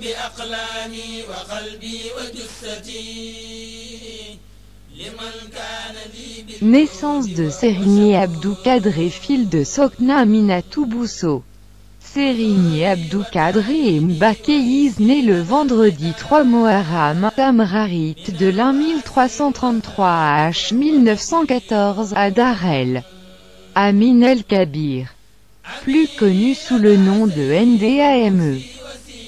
بأقلامي وقلبي وجثتي لمن كان لي. Naissance de Sérigné Abdou Kadré, fils de Sokna Aminatou Bousso. Sérigné Abdou Kadré et Mbakéiz né le vendredi 3 Muharram, Tamrarit de l'an 1333 H 1914 à Darel. Amin el-Kabir. Plus connu sous le nom de Ndame.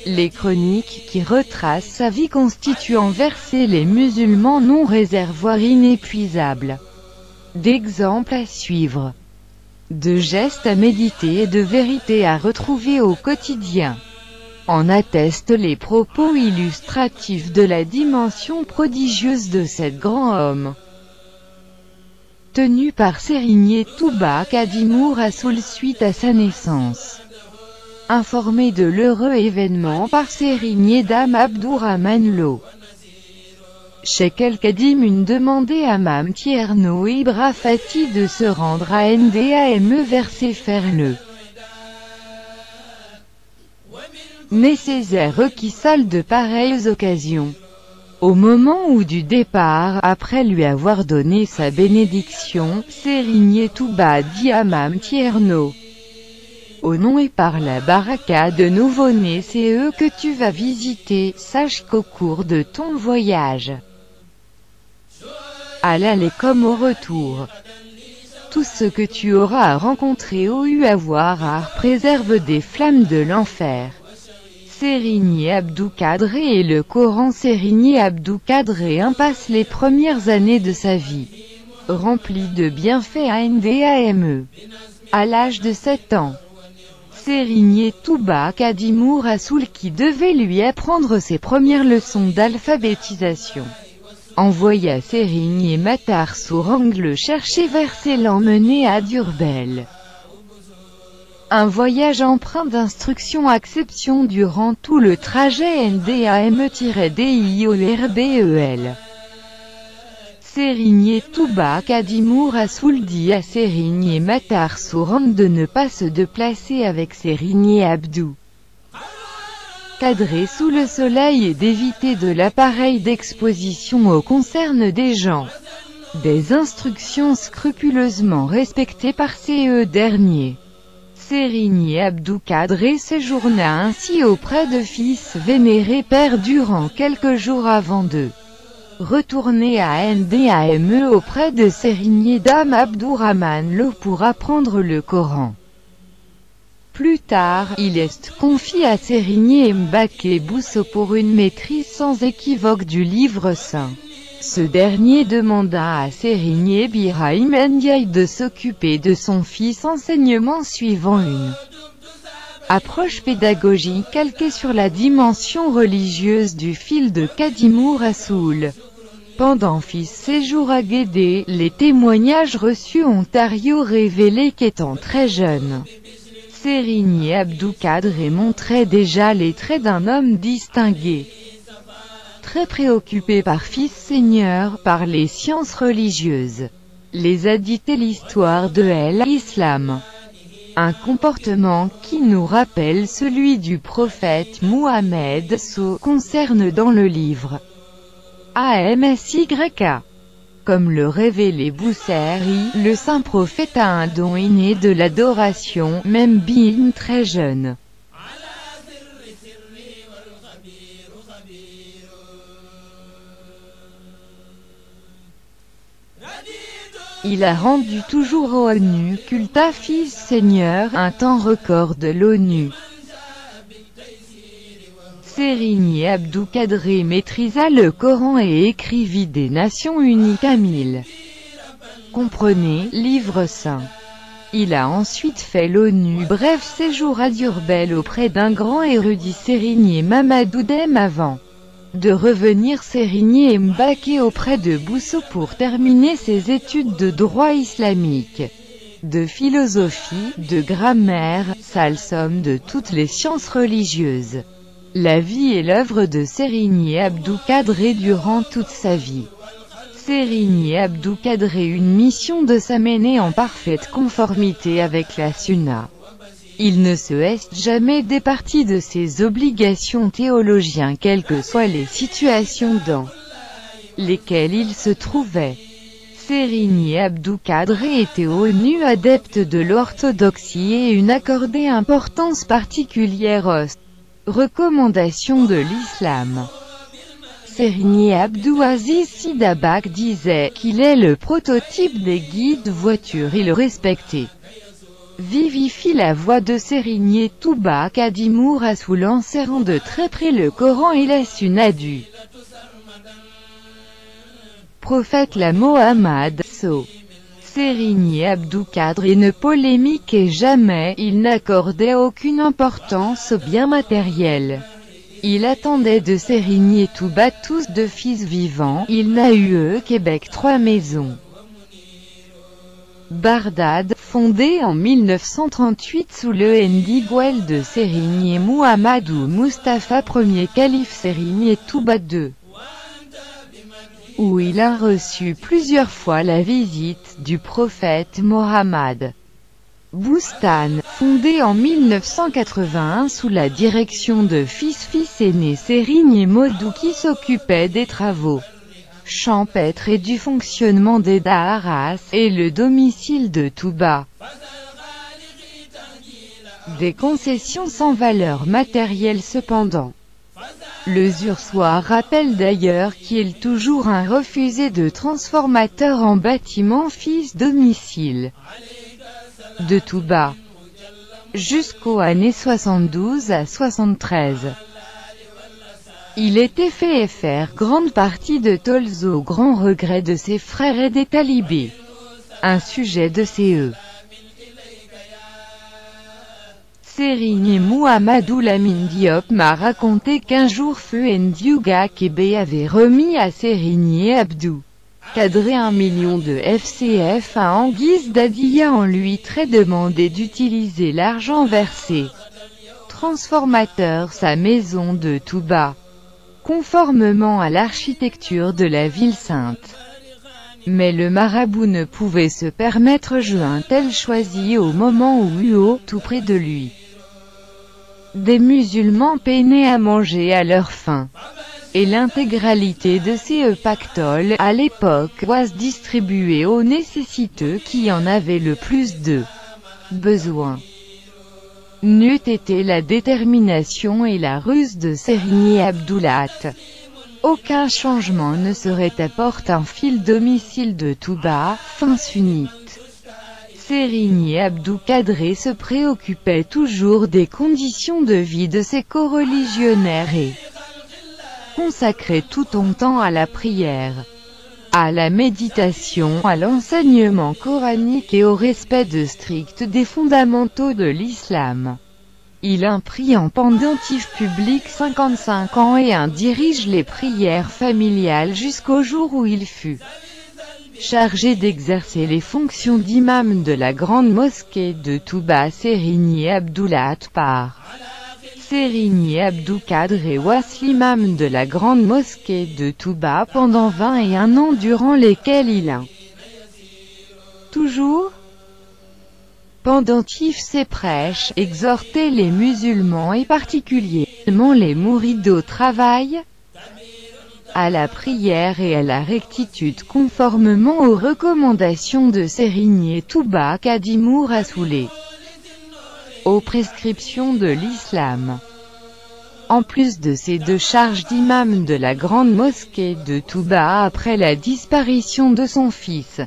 Les chroniques qui retracent sa vie constituent en versets les musulmans non réservoirs inépuisables. D'exemples à suivre, de gestes à méditer et de vérités à retrouver au quotidien. En attestent les propos illustratifs de la dimension prodigieuse de cet grand homme. Tenu par Sérigné Touba Kadimour Rassoul suite à sa naissance. Informé de l'heureux événement par Sérigné Dame Abdourahmane Lo. Cheikh El-Kadim demandait à Mam Thierno Ibra Fati de se rendre à Ndame verser faire-le nécessaire requis de pareilles occasions. Au moment où du départ, après lui avoir donné sa bénédiction, Sérigné Touba dit à Mam Thierno: au nom et par la baraka de nouveau-nés, c'est eux que tu vas visiter, sache qu'au cours de ton voyage, à l'aller comme au retour, tout ce que tu auras à rencontrer ou eu à voir préserve des flammes de l'enfer. Sérigné Abdou Kadré et le Coran. Sérigné Abdou Kadré passe les premières années de sa vie, remplies de bienfaits à Ndame. À l'âge de 7 ans, Sérigné Touba Kadimour Rassoul, qui devait lui apprendre ses premières leçons d'alphabétisation, envoya Sérigné Matar Sourang le chercher vers l'emmener à Durbel. Un voyage empreint d'instruction exception durant tout le trajet Ndame-DIOLRBEL. Sérigné Touba Kadimour Rassoul dit à Sérigné Matar Sourang de ne pas se déplacer avec Sérigné Abdou Kadré sous le soleil et d'éviter de l'appareil d'exposition au concerne des gens. Des instructions scrupuleusement respectées par ces derniers. Sérigné Abdou Kadré séjourna ainsi auprès de fils vénéré père durant quelques jours avant de retourner à Ndame auprès de Sérigné Dame Abdourahmane Lo pour apprendre le Coran. Plus tard, il est confié à Sérigné Mbaké Bousso pour une maîtrise sans équivoque du livre saint. Ce dernier demanda à Sérigné Birahim Ndiaye de s'occuper de son fils, enseignement suivant une approche pédagogique calquée sur la dimension religieuse du fil de Kadimour Rassoul. Pendant fils séjour à Guédé, les témoignages reçus ont révélé qu'étant très jeune, Sérigné Abdou Kadré montrait déjà les traits d'un homme distingué, très préoccupé par Fils Seigneur, par les sciences religieuses, les hadiths et l'histoire de l'islam. Un comportement qui nous rappelle celui du prophète Mohammed concerne dans le livre AMSYK. Comme le révélait Bousseri, le saint prophète a un don inné de l'adoration, même bien très jeune. Il a rendu toujours au ONU culte à Fils Seigneur, un temps record de l'ONU. Sérigné Abdou Kadré maîtrisa le Coran et écrivit des Nations Unies Kamil. Comprenez, livre saint. Il a ensuite fait l'ONU, bref séjour à Durbel auprès d'un grand érudit Sérigné Mamadou Dème avant de revenir Sérigné Mbaké auprès de Bousso pour terminer ses études de droit islamique, de philosophie, de grammaire, sale somme de toutes les sciences religieuses. La vie et l'œuvre de Sérigné Abdou Kadré durant toute sa vie. Sérigné Abdou Kadré, une mission de s'amener en parfaite conformité avec la Sunna. Il ne se est jamais départi de ses obligations théologiennes quelles que soient les situations dans lesquelles il se trouvait. Sérigny Abdou Kadré était ONU adepte de l'orthodoxie et une accordée importance particulière aux recommandations de l'islam. Sérigny Abdou Aziz Sy Dabakh disait qu'il est le prototype des guides voitures. Il respectait, vivifie la voix de Sérigny Touba Kadimou Rassoul en serrant de très près le Coran et laisse une adu prophète la Mohammad So. Sérigny Abdou Kadré ne polémiquait jamais, il n'accordait aucune importance aux biens matériels. Il attendait de Sérigny Touba tous deux fils vivants, il n'a eu Québec 3 maisons. Bardad, fondée en 1938 sous le Ndigouel de Sérigny Mouhamadou Moustapha Ier calife Sérigny Touba II, où il a reçu plusieurs fois la visite du prophète Mohammed. Boustan, fondé en 1981 sous la direction de fils aîné Sérigny Modou qui s'occupait des travaux champêtres et du fonctionnement des daharas, et le domicile de Touba. Des concessions sans valeur matérielle cependant. Le Zursoir rappelle d'ailleurs qu'il est toujours un refusé de transformateur en bâtiment fils domicile de Touba, jusqu'aux années 72 à 73. Il était fait faire grande partie de Tolz au grand regret de ses frères et des talibés. Un sujet de CE. Sérigny Mouhamadou Lamine Diop m'a raconté qu'un jour Feu Ndiouga Kébé avait remis à Sérigny Abdou Kadré 1 million de FCFA en guise d'adiya en lui très demandé d'utiliser l'argent versé transformateur sa maison de Touba, conformément à l'architecture de la ville sainte. Mais le marabout ne pouvait se permettre un tel choisi au moment où tout près de lui, des musulmans peinaient à manger à leur faim. Et l'intégralité de ces pactoles, à l'époque, was distribuée aux nécessiteux qui en avaient le plus de besoin. N'eût été la détermination et la ruse de Sérigny Abdoulat, aucun changement ne serait apporté un fil domicile de Touba, fin sunnite. Sérigny Abdou Kadré se préoccupait toujours des conditions de vie de ses coreligionnaires et consacrait tout son temps à la prière, à la méditation, à l'enseignement coranique et au respect strict des fondamentaux de l'islam. Il prit en pendentif public 55 ans et dirige les prières familiales jusqu'au jour où il fut chargé d'exercer les fonctions d'imam de la grande mosquée de Touba. Sérigny Abdoulat par Sérigny Abdou Kadré was l'imam de la grande mosquée de Touba pendant 21 ans durant lesquels il a toujours pendentif ses prêches, exhorté les musulmans et particulièrement les mourides au travail, à la prière et à la rectitude conformément aux recommandations de Sérigny Touba Kadimou Rassoul, aux prescriptions de l'islam. En plus de ces deux charges d'imam de la grande mosquée de Touba après la disparition de son fils,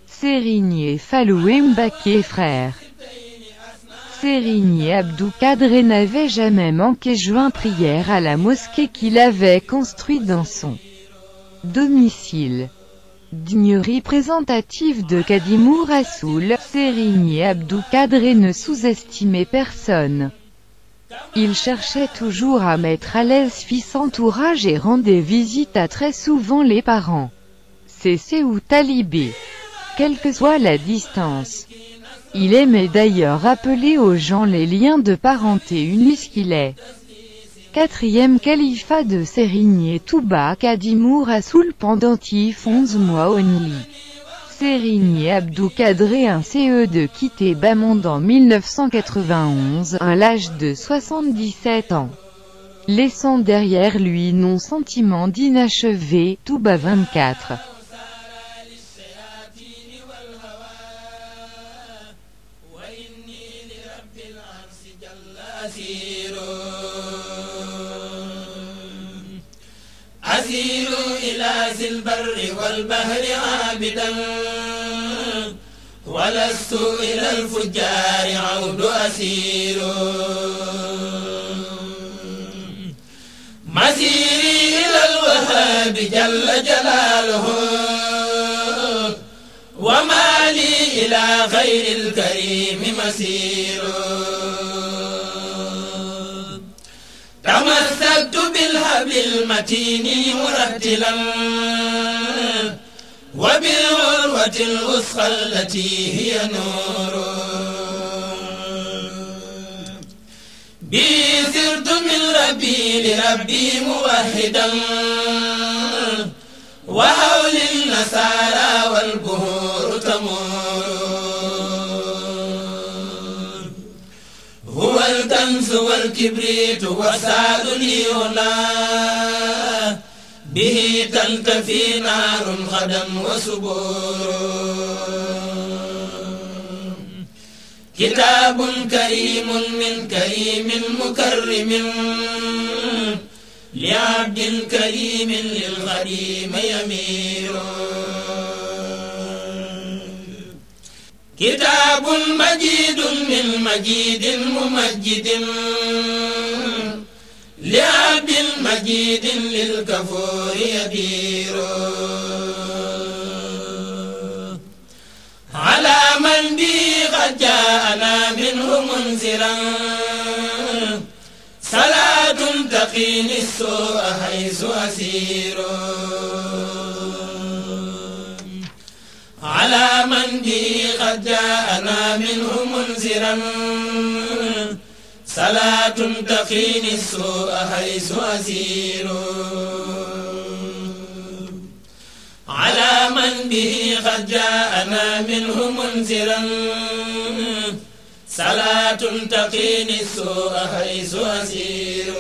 Sérigny Fallou Mbacké frère, Sérigny Abdou Kadré n'avait jamais manqué joint prière à la mosquée qu'il avait construite dans son domicile. Digne représentatif de Kadimou Rassoul, Sérigny Abdou Kadré ne sous-estimait personne. Il cherchait toujours à mettre à l'aise fils entourage et rendait visite à très souvent les parents, cessés ou talibés, quelle que soit la distance. Il aimait d'ailleurs rappeler aux gens les liens de parenté unis qu'il est. 4e califat de Sérigny Touba Kadimou Rassoul pendentif 11 mois only. Sérigny Abdou cadré un CE de quitter Bamond en 1991, à l'âge de 77 ans. Laissant derrière lui non-sentiment d'inachevé, Touba 24. أسير إلى ذي البر والبحر عابدا ولست إلى الفجار عود أسير مسيري إلى الوهاب جل جلاله وما لي إلى غير الكريم مسير تمسكت بالحبل المتين مرتلا وبالعروة الوثقى التي هي نور بي سرت من ربي لربي موحدا وحول النصارى والبهور تمور هو الكنز والكبريت والسعد لي هنا به تنتفي نار غدا وسبور كتاب كريم من كريم مكرم لعبد كريم للغريم يمير كتاب مجيد من مجيد ممجد لعبد مجيد للكفور يدير على من به قد جاءنا منه منذرا صلاة تقيني السوء حيث أسير على من به قد جاءنا منه منذرا صلاة تقيني السوء حيث أسير على من به قد جاءنا منه منذرا صلاة تقيني السوء حيث أسير